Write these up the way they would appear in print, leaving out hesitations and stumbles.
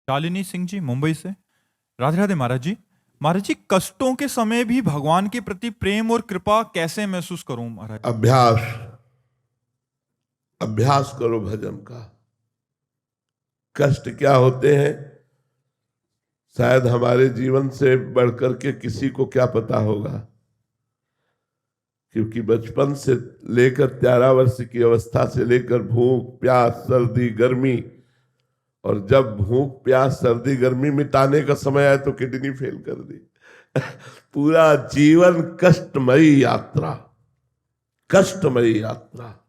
शालिनी सिंह जी मुंबई से। राधे राधे महाराज जी। महाराज जी, कष्टों के समय भी भगवान के प्रति प्रेम और कृपा कैसे महसूस करूं महाराज? अभ्यास अभ्यास करो भजन का। कष्ट क्या होते हैं शायद हमारे जीवन से बढ़कर के किसी को क्या पता होगा, क्योंकि बचपन से लेकर 13 वर्ष की अवस्था से लेकर भूख प्यास सर्दी गर्मी, और जब भूख प्यास सर्दी गर्मी मिटाने का समय आए तो किडनी फेल कर दी। पूरा जीवन कष्टमयी यात्रा, कष्टमयी यात्रा।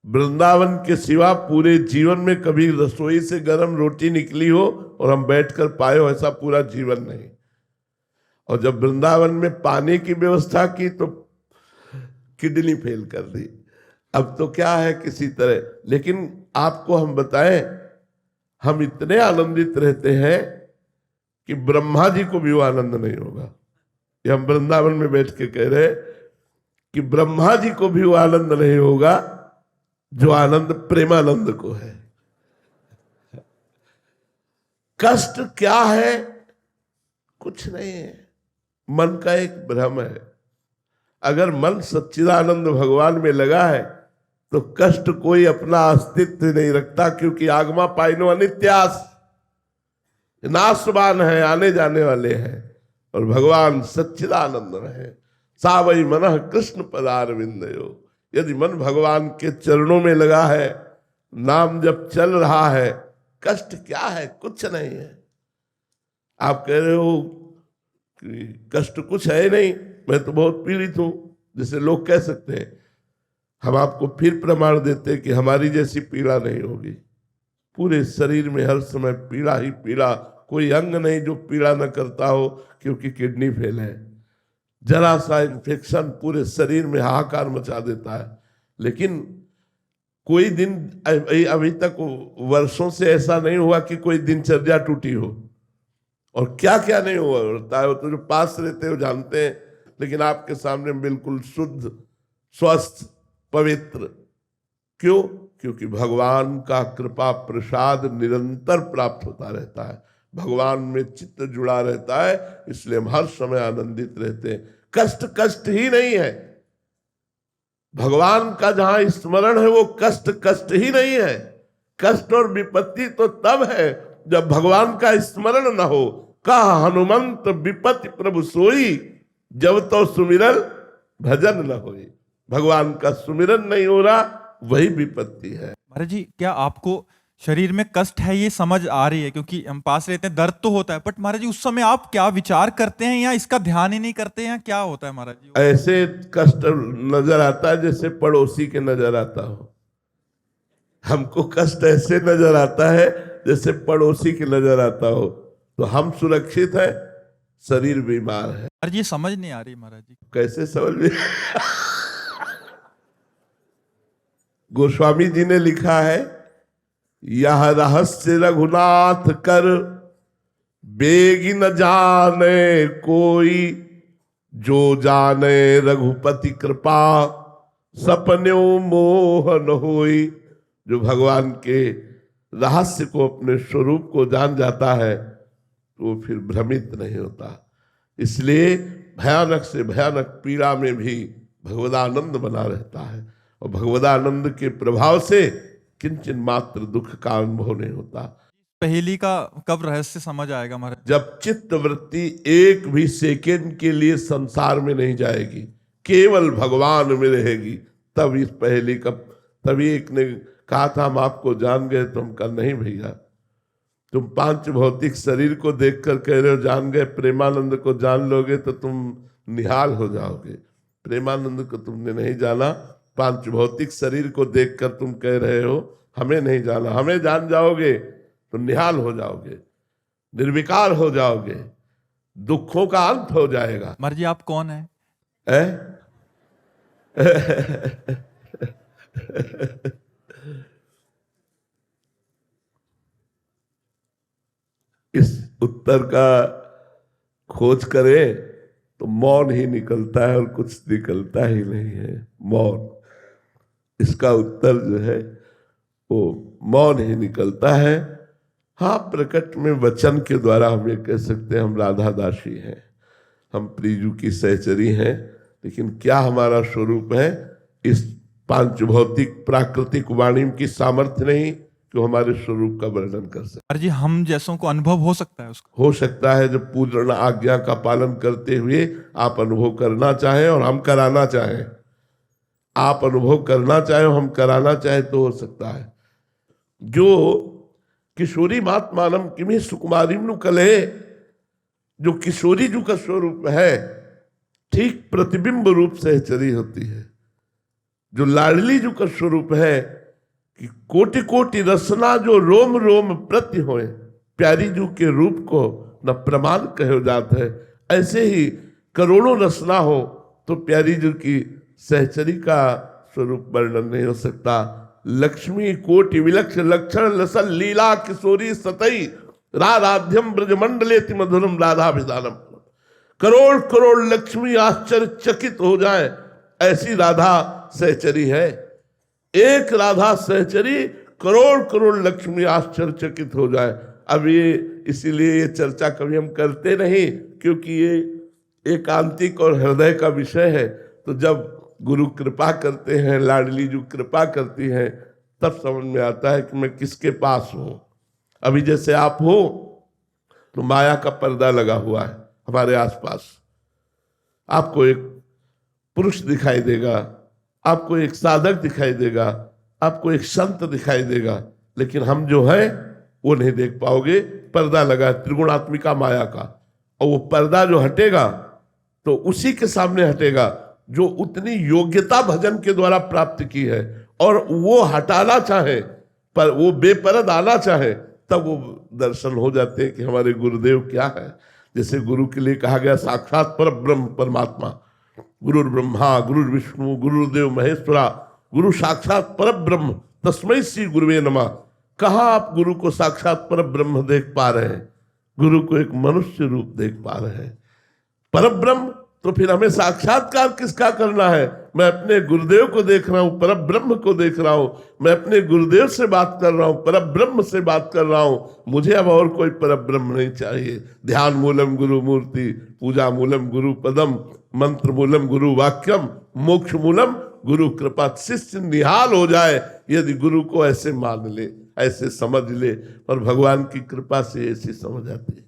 वृंदावन के सिवा पूरे जीवन में कभी रसोई से गर्म रोटी निकली हो और हम बैठकर पाए हो, ऐसा पूरा जीवन नहीं। और जब वृंदावन में पानी की व्यवस्था की तो किडनी फेल कर दी। अब तो क्या है किसी तरह, लेकिन आपको हम बताएं, हम इतने आनंदित रहते हैं कि ब्रह्मा जी को भी वो आनंद नहीं होगा। ये हम वृंदावन में बैठ के कह रहे कि ब्रह्मा जी को भी वो आनंद नहीं होगा जो आनंद प्रेमानंद को है। कष्ट क्या है? कुछ नहीं है, मन का एक भ्रम है। अगर मन सच्चिदानंद भगवान में लगा है तो कष्ट कोई अपना अस्तित्व नहीं रखता, क्योंकि आगमा पाइनो अनित्यास, नाशवान है, आने जाने वाले हैं। और भगवान सच्चिदानंद है। सावई मन कृष्ण पदार विंदयो। यदि मन भगवान के चरणों में लगा है, नाम जब चल रहा है, कष्ट क्या है? कुछ नहीं है। आप कह रहे हो कि कष्ट कुछ है नहीं, मैं तो बहुत पीड़ित हूं, जैसे लोग कह सकते हैं। हम आपको फिर प्रमाण देते हैं कि हमारी जैसी पीड़ा नहीं होगी। पूरे शरीर में हर समय पीड़ा ही पीड़ा, कोई अंग नहीं जो पीड़ा न करता हो, क्योंकि किडनी फेल है। जरा सा इन्फेक्शन पूरे शरीर में हाहाकार मचा देता है। लेकिन कोई दिन अभी तक वर्षों से ऐसा नहीं हुआ कि कोई दिनचर्या टूटी हो। और क्या क्या नहीं हुआ होता है, तो जो पास रहते हो जानते हैं। लेकिन आपके सामने बिल्कुल शुद्ध स्वस्थ पवित्र। क्यों? क्योंकि भगवान का कृपा प्रसाद निरंतर प्राप्त होता रहता है, भगवान में चित्त जुड़ा रहता है, इसलिए हम हर समय आनंदित रहते हैं। कष्ट कष्ट ही नहीं है। भगवान का जहां स्मरण है वो कष्ट कष्ट ही नहीं है। कष्ट और विपत्ति तो तब है जब भगवान का स्मरण न हो। कहा हनुमंत विपत्ति प्रभु सोई, जब तो सुमिरन भजन न होई। भगवान का सुमिरन नहीं हो रहा, वही विपत्ति है। महाराज जी, क्या आपको शरीर में कष्ट है ये समझ आ रही है? क्योंकि हम पास रहते हैं, दर्द तो होता है, बट महाराज जी उस समय आप क्या विचार करते हैं, या इसका ध्यान ही नहीं करते हैं? क्या होता है महाराज जी? ऐसे कष्ट नजर आता है जैसे पड़ोसी के नजर आता हो। हमको कष्ट ऐसे नजर आता है जैसे पड़ोसी के नजर आता हो। तो हम सुरक्षित हैं, शरीर बीमार है। महाराज ये समझ नहीं आ रही महाराज जी। कैसे समझ में? गोस्वामी जी ने लिखा है, यह रहस्य रघुनाथ कर बेगी न जाने कोई, जो जाने रघुपति कृपा सपन्यों मोहन होई। जो भगवान के रहस्य को, अपने स्वरूप को जान जाता है तो वो फिर भ्रमित नहीं होता। इसलिए भयानक से भयानक पीड़ा में भी भगवदानंद बना रहता है, और भगवदानंद के प्रभाव से किंचन मात्र दुख का अनुभव नहीं होता। पहेली का कब रहस्य समझ आएगा महाराज? जब चित्त वृत्ति एक भी सेकेंड के लिए संसार में नहीं जाएगी, केवल भगवान में रहेगी, तब इस पहेली का। तभी एक ने कहा था हम आपको जान गए, तो हम कहा नहीं भैया, तुम पांच भौतिक शरीर को देखकर कह रहे हो जान गए, प्रेमानंद को जान लोगे तो तुम निहाल हो जाओगे। प्रेमानंद को तुमने नहीं जाना, पांच भौतिक शरीर को देखकर तुम कह रहे हो हमें नहीं जाना। हमें जान जाओगे तो निहाल हो जाओगे, निर्विकार हो जाओगे, दुखों का अंत हो जाएगा। महाराज जी आप कौन है? इस उत्तर का खोज करें तो मौन ही निकलता है, और कुछ निकलता ही नहीं है। मौन, इसका उत्तर जो है वो मौन ही निकलता है। हाँ, प्रकट में वचन के द्वारा हम ये कह सकते हैं हम राधा दासी हैं, हम प्रियजू की सहचरी हैं, लेकिन क्या हमारा स्वरूप है, इस पांच भौतिक प्राकृतिक वाणी की सामर्थ्य नहीं कि हमारे स्वरूप का वर्णन कर सके। महाराज जी हम जैसों को अनुभव हो सकता है उसका? हो सकता है, जब पूर्ण आज्ञा का पालन करते हुए आप अनुभव करना चाहें और हम कराना चाहें, आप अनुभव करना चाहें हम कराना चाहें तो हो सकता है। जो किशोरी महात्मानम किमी सुकुमारी कले, जो किशोरी जी का स्वरूप है ठीक प्रतिबिंब रूप सहचरी होती है। जो लाडली जी का स्वरूप है कि कोटि कोटि रसना जो रोम रोम प्रति होए, प्यारी जू के रूप को न प्रमाण कहो जात है। ऐसे ही करोड़ों रसना हो तो प्यारी जू की सहचरी का स्वरूप वर्णन नहीं हो सकता। लक्ष्मी कोटि विलक्ष लक्षण लसल लीला किशोरी सतई राधाध्यम ब्रजमंडलेति मधुरम राधाभिधानम। करोड़ करोड़ लक्ष्मी आश्चर्यचकित हो जाए ऐसी राधा सहचरी है। एक राधा सहचरी करोड़ करोड़ लक्ष्मी आश्चर्यचकित हो जाए। अब ये इसीलिए ये चर्चा कभी हम करते नहीं, क्योंकि ये एकांतिक और हृदय का विषय है। तो जब गुरु कृपा करते हैं, लाडली जो कृपा करती हैं, तब समझ में आता है कि मैं किसके पास हूं। अभी जैसे आप हो तो माया का पर्दा लगा हुआ है हमारे आसपास। आपको एक पुरुष दिखाई देगा, आपको एक साधक दिखाई देगा, आपको एक संत दिखाई देगा, लेकिन हम जो है वो नहीं देख पाओगे। पर्दा लगा है त्रिगुणात्मिका माया का, और वो पर्दा जो हटेगा तो उसी के सामने हटेगा जो उतनी योग्यता भजन के द्वारा प्राप्त की है, और वो हटाना चाहे पर वो बेपरद आना चाहे, तब वो दर्शन हो जाते हैं कि हमारे गुरुदेव क्या है। जैसे गुरु के लिए कहा गया साक्षात पर ब्रह्म परमात्मा, गुरु ब्रह्मा गुरु विष्णु गुरुदेव महेश्वरा, गुरु साक्षात पर ब्रह्म तस्मै श्री गुरुवे नमः। कहाँ आप गुरु को साक्षात पर ब्रह्म देख पा रहे हैं? गुरु को एक मनुष्य रूप देख पा रहे हैं। पर ब्रह्म, तो फिर हमें साक्षात्कार किसका करना है? मैं अपने गुरुदेव को देख रहा हूं, पर ब्रह्म को देख रहा हूं। मैं अपने गुरुदेव से बात कर रहा हूं, पर ब्रह्म से बात कर रहा हूं। मुझे अब और कोई पर ब्रह्म नहीं चाहिए। ध्यान मूलम गुरु मूर्ति, पूजा मूलम गुरु पदम, मंत्र मूलम गुरु वाक्यम, मोक्ष मूलम गुरु कृपा। शिष्य निहाल हो जाए यदि गुरु को ऐसे मान ले, ऐसे समझ ले, और भगवान की कृपा से ऐसी समझ आती है।